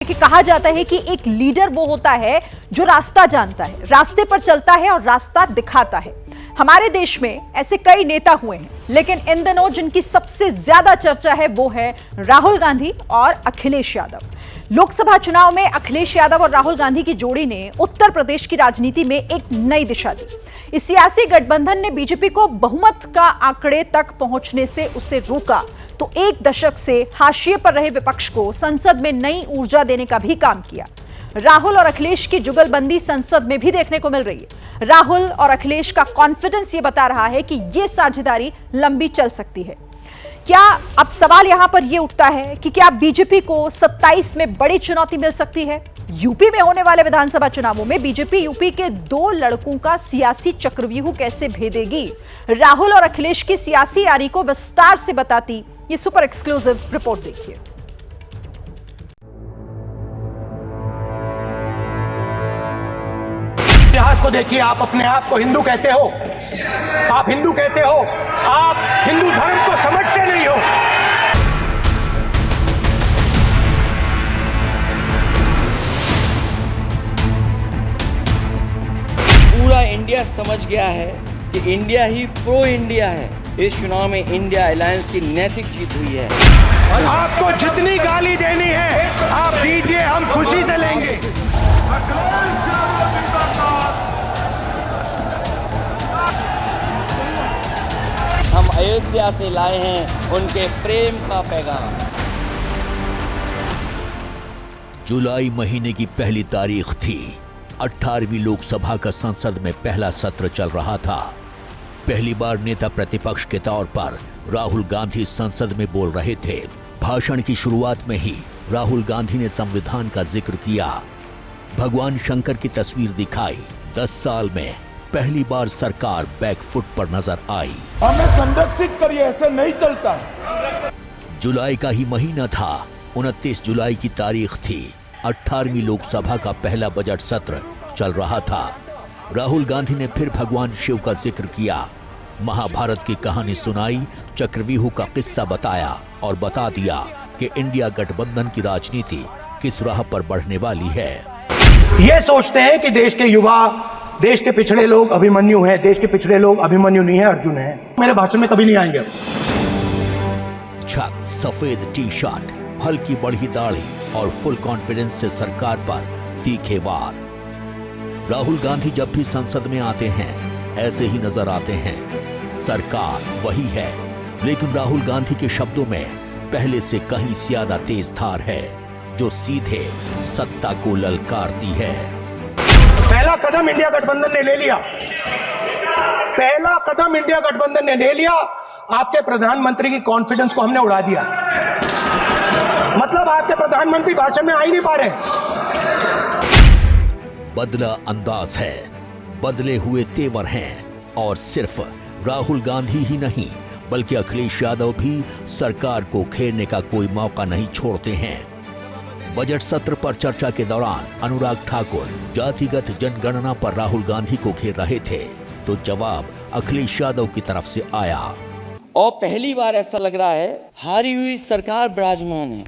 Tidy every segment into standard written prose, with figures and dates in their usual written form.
कि कहा जाता है कि एक लीडर वो होता है जो रास्ता जानता है, रास्ते पर चलता है और रास्ता दिखाता है। हमारे देश में ऐसे कई नेता हुए हैं, लेकिन इन दिनों जिनकी सबसे ज्यादा चर्चा है वो है राहुल गांधी और अखिलेश यादव। लोकसभा चुनाव में अखिलेश यादव और राहुल गांधी की जोड़ी ने उत्तर प्रदेश की राजनीति में एक नई दिशा दी। इस सियासी गठबंधन ने बीजेपी को बहुमत का आंकड़े तक पहुंचने से उसे रोका, तो एक दशक से हाशिए पर रहे विपक्ष को संसद में नई ऊर्जा देने का भी काम किया। राहुल और अखिलेश की जुगलबंदी संसद में भी देखने को मिल रही है। राहुल और अखिलेश का कॉन्फिडेंस ये बता रहा है कि ये साझेदारी लंबी चल सकती है। क्या अब सवाल यहां पर यह उठता है कि क्या बीजेपी को 27 में बड़ी चुनौती मिल सकती है? यूपी में होने वाले विधानसभा चुनावों में बीजेपी यूपी के दो लड़कों का सियासी चक्रव्यूह कैसे भेदेगी? राहुल और अखिलेश की सियासी यारी को विस्तार से बताती ये सुपर एक्सक्लूसिव रिपोर्ट देखिए। इतिहास को देखिए। आप अपने आप को हिंदू कहते हो, आप हिंदू कहते हो, आप हिंदू धर्म को समझते नहीं हो। पूरा इंडिया समझ गया है कि इंडिया ही प्रो इंडिया है। इस चुनाव में इंडिया अलायंस की नैतिक जीत हुई है। और आपको जितनी गाली देनी है आप दीजिए, हम खुशी से लेंगे। हम अयोध्या से लाए हैं उनके प्रेम का पैगाम। जुलाई महीने की पहली तारीख थी। 18वीं लोकसभा का संसद में पहला सत्र चल रहा था। पहली बार नेता प्रतिपक्ष के तौर पर राहुल गांधी संसद में बोल रहे थे। भाषण की शुरुआत में ही राहुल गांधी ने संविधान का जिक्र किया, भगवान शंकर की तस्वीर दिखाई। 10 साल में पहली बार सरकार बैकफुट पर नजर आई। हमें संरक्षित करिए, ऐसे नहीं चलता है। जुलाई का ही महीना था। 29 जुलाई की तारीख थी। 18वीं लोकसभा का पहला बजट सत्र चल रहा था। राहुल गांधी ने फिर भगवान शिव का जिक्र किया, महाभारत की कहानी सुनाई, चक्रव्यूह का किस्सा बताया और बता दिया कि इंडिया गठबंधन की राजनीति किस राह पर बढ़ने वाली है। ये सोचते हैं कि देश के युवा, देश के पिछड़े लोग अभिमन्यु हैं। देश के पिछड़े लोग अभिमन्यु नहीं है, अर्जुन है। मेरे भाषण में कभी नहीं आएंगे। छक, सफेद टी शर्ट, हल्की बढ़ी दाढ़ी और फुल कॉन्फिडेंस से सरकार पर तीखे वार। राहुल गांधी जब भी संसद में आते हैं ऐसे ही नजर आते हैं। सरकार वही है, लेकिन राहुल गांधी के शब्दों में पहले से कहीं ज्यादा तेज धार है, जो सीधे सत्ता को ललकारती है। पहला कदम इंडिया गठबंधन ने ले लिया। पहला कदम इंडिया गठबंधन ने ले लिया। आपके प्रधानमंत्री की कॉन्फिडेंस को हमने उड़ा दिया। मतलब आपके प्रधानमंत्री भाषण में आ ही नहीं पा रहे। बदला अंदाज है, बदले हुए तेवर हैं और सिर्फ राहुल गांधी ही नहीं बल्कि अखिलेश यादव भी सरकार को घेरने का कोई मौका नहीं छोड़ते हैं। बजट सत्र पर चर्चा के दौरान अनुराग ठाकुर जातिगत जनगणना पर राहुल गांधी को घेर रहे थे, तो जवाब अखिलेश यादव की तरफ से आया। और पहली बार ऐसा लग रहा है हारी हुई सरकार विराजमान है।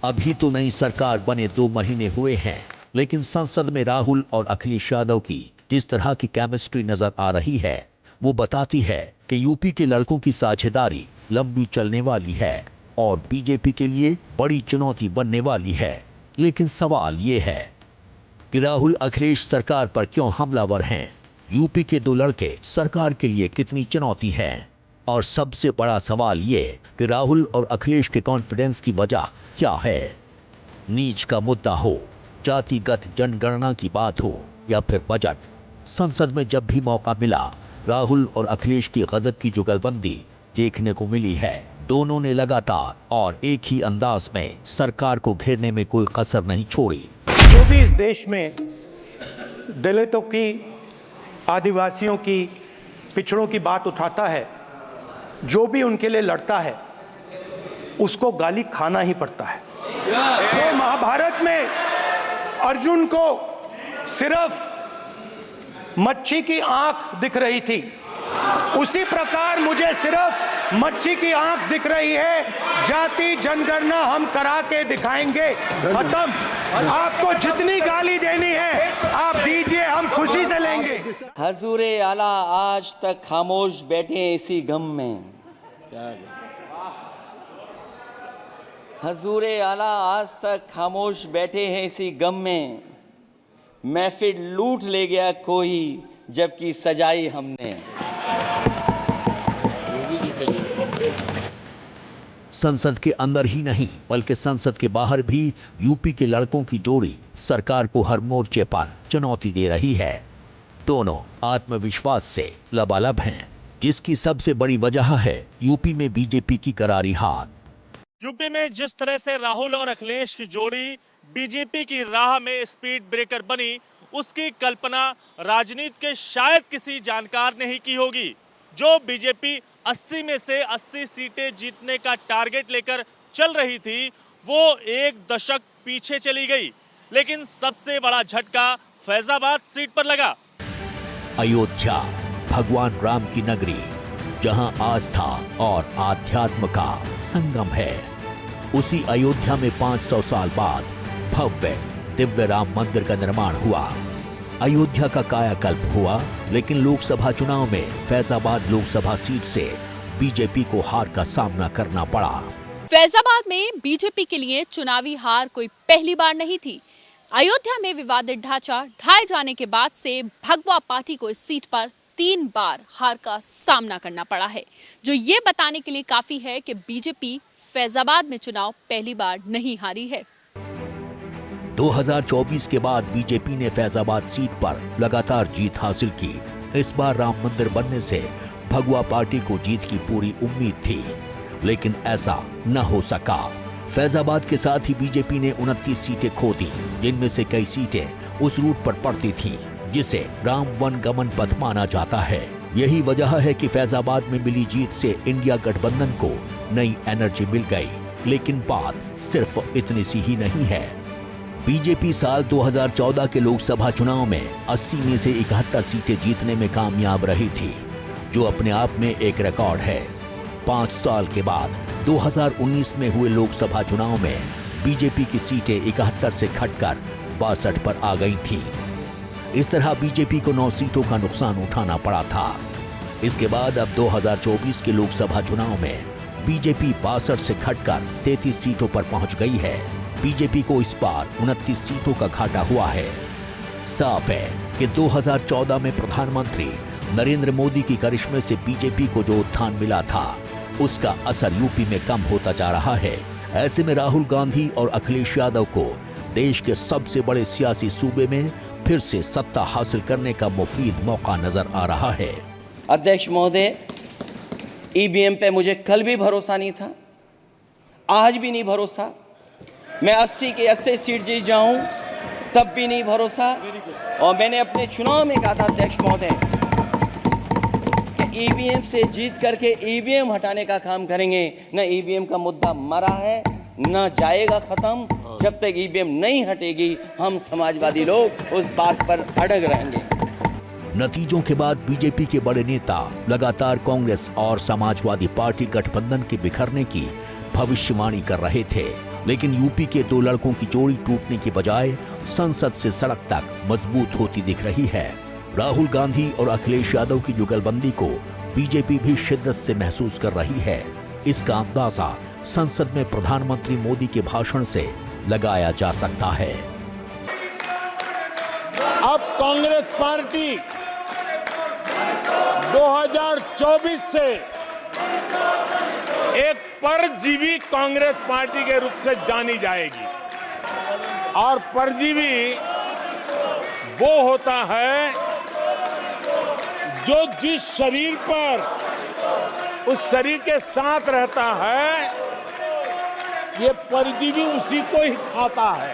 अभी तो नई सरकार बने 2 महीने हुए हैं, लेकिन संसद में राहुल और अखिलेश यादव की जिस तरह की केमिस्ट्री नजर आ रही है वो बताती है कि यूपी के लड़कों की साझेदारी लंबी चलने वाली है और बीजेपी के लिए बड़ी चुनौती बनने वाली है। लेकिन सवाल ये है कि राहुल अखिलेश सरकार पर क्यों हमलावर हैं? यूपी के 2 लड़के सरकार के लिए कितनी चुनौती है? और सबसे बड़ा सवाल ये कि राहुल और अखिलेश के कॉन्फिडेंस की वजह क्या है? नीच का मुद्दा हो, जातिगत जनगणना की बात हो या फिर बजट, संसद में जब भी मौका मिला राहुल और अखिलेश की गजब की जुगलबंदी देखने को मिली है। दोनों ने लगातार और एक ही अंदाज में सरकार को घेरने में कोई कसर नहीं छोड़ी। जो भी इस देश में दलितों की, आदिवासियों की, पिछड़ों की बात उठाता है, जो भी उनके लिए लड़ता है, उसको गाली खाना ही पड़ता है। तो महाभारत में अर्जुन को सिर्फ मच्छी की आंख दिख रही थी, उसी प्रकार मुझे सिर्फ मच्छी की आंख दिख रही है। जाति जनगणना हम करा के दिखाएंगे। खत्म। आपको जितनी गाली देनी है आप दीजिए, हम खुशी से लेंगे। हजूरे आला आज तक खामोश बैठे हैं इसी गम में। हजूरे आला आज तक खामोश बैठे हैं इसी गम में। महफिल लूट ले गया कोई, जबकि सजाई हमने। संसद के अंदर ही नहीं बल्कि संसद के बाहर भी यूपी के लड़कों की जोड़ी सरकार को हर मोर्चे पर चुनौती दे रही है। दोनों आत्मविश्वास से लबालब हैं, जिसकी सबसे बड़ी वजह है यूपी में बीजेपी की करारी हार। यूपी में जिस तरह से राहुल और अखिलेश की जोड़ी बीजेपी की राह में स्पीड ब्रेकर बनी, उसकी कल्पना राजनीति के शायद किसी जानकार ने ही की होगी। जो बीजेपी 80 में से 80 सीटें जीतने का टारगेट लेकर चल रही थी, वो एक दशक पीछे चली गई। लेकिन सबसे बड़ा झटका फैजाबाद सीट पर लगा। अयोध्या भगवान राम की नगरी, जहां आस्था और आध्यात्म का संगम है। उसी अयोध्या में 500 साल बाद भव्य दिव्य राम मंदिर का निर्माण हुआ। अयोध्या का कायाकल्प हुआ, लेकिन लोकसभा चुनाव में फैजाबाद लोकसभा सीट से बीजेपी को हार का सामना करना पड़ा। फैजाबाद में बीजेपी के लिए चुनावी हार कोई पहली बार नहीं थी। अयोध्या में विवादित ढांचा ढाए जाने के बाद से भगवा पार्टी को इस सीट पर 3 बार हार का सामना करना पड़ा है, जो ये बताने के लिए काफी है कि बीजेपी फैजाबाद में चुनाव पहली बार नहीं हारी है। 2024 के बाद बीजेपी ने फैजाबाद सीट पर लगातार जीत हासिल की। इस बार राम मंदिर बनने से भगवा पार्टी को जीत की पूरी उम्मीद थी, लेकिन ऐसा न हो सका। फैजाबाद के साथ ही बीजेपी ने 29 सीटें खो दी, जिनमें से कई सीटें उस रूट पर पड़ती थीं, जिसे राम वन गमन पथ माना जाता है। यही वजह है कि फैजाबाद में मिली जीत से इंडिया गठबंधन को नई एनर्जी मिल गई। लेकिन बात सिर्फ इतनी सी ही नहीं है। बीजेपी साल 2014 के लोकसभा चुनाव में 80 में से 71 सीटें जीतने में कामयाब रही थी, जो अपने आप में एक रिकॉर्ड है। 5 साल के बाद 2019 में हुए लोकसभा चुनाव में बीजेपी की सीटें 71 से घटकर 62 पर आ गई थीं। इस तरह बीजेपी को 9 सीटों का नुकसान उठाना पड़ा था। इसके बाद अब 2024 के लोकसभा चुनाव में बीजेपी 62 से घटकर 33 सीटों पर पहुंच गई है। बीजेपी को इस बार 29 सीटों का घाटा हुआ है। साफ है कि 2014 में प्रधानमंत्री नरेंद्र मोदी की करिश्मे से बीजेपी को जो उत्थान मिला था, उसका असर यूपी में कम होता जा रहा है। ऐसे में राहुल गांधी और अखिलेश यादव को देश के सबसे बड़े सियासी सूबे में फिर से सत्ता हासिल करने का मुफीद मौका नजर आ रहा है। अध्यक्ष महोदय, ईवीएम पे मुझे कल भी भरोसा नहीं था, आज भी नहीं भरोसा। मैं 80 के 80 सीट जीत जाऊं तब भी नहीं भरोसा। और मैंने अपने चुनाव में कहा था अध्यक्ष महोदय कि ईवीएम से जीत करके ईवीएम हटाने का काम करेंगे। न ईवीएम का मुद्दा मरा है, न जाएगा खत्म। जब तक ईवीएम नहीं हटेगी, हम समाजवादी लोग उस बात पर अड़ग रहेंगे। नतीजों के बाद बीजेपी के बड़े नेता लगातार कांग्रेस और समाजवादी पार्टी गठबंधन के बिखरने की भविष्यवाणी कर रहे थे, लेकिन यूपी के 2 लड़कों की जोड़ी टूटने की बजाय संसद से सड़क तक मजबूत होती दिख रही है। राहुल गांधी और अखिलेश यादव की जुगलबंदी को बीजेपी भी शिद्दत से महसूस कर रही है। इसका अंदाजा संसद में प्रधानमंत्री मोदी के भाषण से लगाया जा सकता है। अब कांग्रेस पार्टी 2024 से एक परजीवी कांग्रेस पार्टी के रूप से जानी जाएगी। और परजीवी वो होता है जो जिस शरीर पर उस शरीर के साथ रहता है, ये परजीवी उसी को ही खाता है।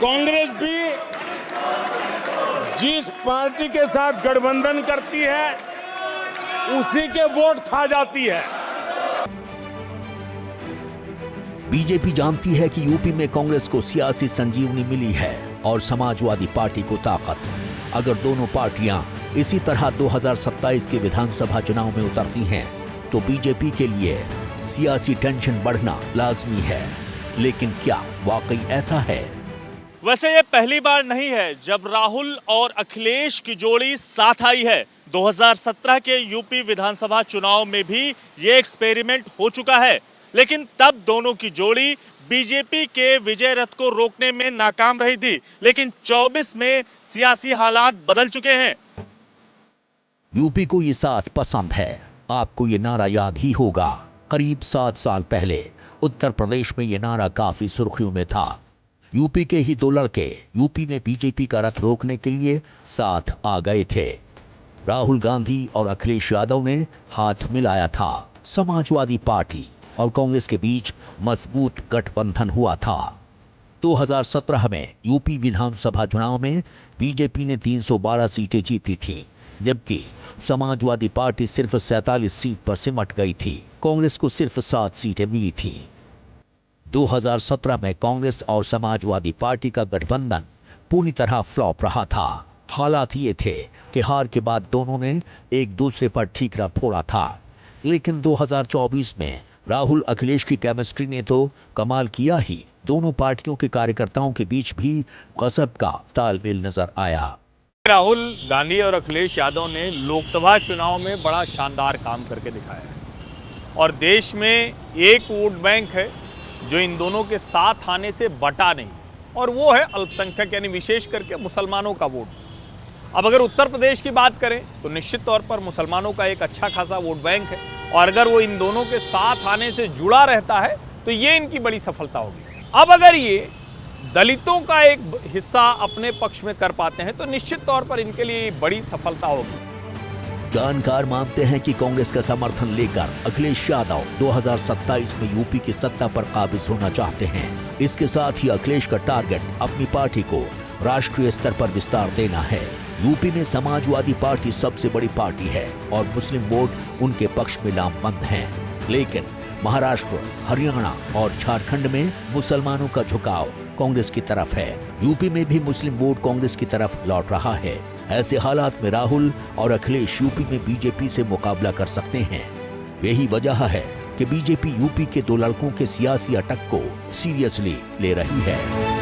कांग्रेस भी जिस पार्टी के साथ गठबंधन करती है, उसी के वोट खा जाती है। बीजेपी जानती है कि यूपी में कांग्रेस को सियासी संजीवनी मिली है और समाजवादी पार्टी को ताकत। अगर दोनों पार्टियां इसी तरह 2027 के विधानसभा चुनाव में उतरती हैं तो बीजेपी के लिए सियासी टेंशन बढ़ना लाजमी है। लेकिन क्या वाकई ऐसा है? वैसे ये पहली बार नहीं है जब राहुल और अखिलेश की जोड़ी साथ आई है। 2017 के यूपी विधानसभा चुनाव में भी ये एक्सपेरिमेंट हो चुका है, लेकिन तब दोनों की जोड़ी बीजेपी के विजय रथ को रोकने में नाकाम रही थी। लेकिन 24 में सियासी हालात बदल चुके हैं। यूपी को ये साथ पसंद है। आपको ये नारा याद ही होगा, करीब 7 साल पहले उत्तर प्रदेश में ये नारा काफी सुर्खियों में था। यूपी के ही 2 लड़के यूपी में बीजेपी का रथ रोकने के लिए साथ आ गए थे। राहुल गांधी और अखिलेश यादव ने हाथ मिलाया था। समाजवादी पार्टी और कांग्रेस के बीच मजबूत गठबंधन हुआ था। 2017 में यूपी विधानसभा चुनाव में बीजेपी ने 312 सीटें जीती थी, जबकि समाजवादी पार्टी सिर्फ 47 सीट पर सिमट गई थी। कांग्रेस को सिर्फ 7 सीटें मिली थी। 2017 में कांग्रेस और समाजवादी पार्टी का गठबंधन पूरी तरह फ्लॉप रहा था। हालात ये थे कि हार के बाद दोनों ने एक दूसरे पर ठीकरा फोड़ा था। लेकिन 2024 में राहुल अखिलेश की केमिस्ट्री ने तो कमाल किया ही। दोनों पार्टियों के कार्यकर्ताओं के बीच भी गजब का तालमेल नजर आया। राहुल गांधी और अखिलेश यादव ने लोकसभा चुनाव में बड़ा शानदार काम करके दिखाया है और देश में एक वोट बैंक है जो इन दोनों के साथ आने से बटा नहीं, और वो है अल्पसंख्यक यानी विशेष करके मुसलमानों का वोट। अब अगर उत्तर प्रदेश की बात करें तो निश्चित तौर पर मुसलमानों का एक अच्छा खासा वोट बैंक है, और अगर वो इन दोनों के साथ आने से जुड़ा रहता है तो ये इनकी बड़ी सफलता होगी। अब अगर ये दलितों का एक हिस्सा अपने पक्ष में कर पाते हैं तो निश्चित तौर पर इनके लिए बड़ी सफलता होगी। जानकार मानते हैं कि कांग्रेस का समर्थन लेकर अखिलेश यादव 2027 में यूपी की सत्ता पर काबिज होना चाहते हैं। इसके साथ ही अखिलेश का टारगेट अपनी पार्टी को राष्ट्रीय स्तर पर विस्तार देना है। यूपी में समाजवादी पार्टी सबसे बड़ी पार्टी है और मुस्लिम वोट उनके पक्ष में लामबंद हैं। लेकिन महाराष्ट्र, हरियाणा और झारखंड में मुसलमानों का झुकाव कांग्रेस की तरफ है। यूपी में भी मुस्लिम वोट कांग्रेस की तरफ लौट रहा है। ऐसे हालात में राहुल और अखिलेश यूपी में बीजेपी से मुकाबला कर सकते हैं। यही वजह है कि बीजेपी यूपी के 2 लड़कों के सियासी अटक को सीरियसली ले रही है।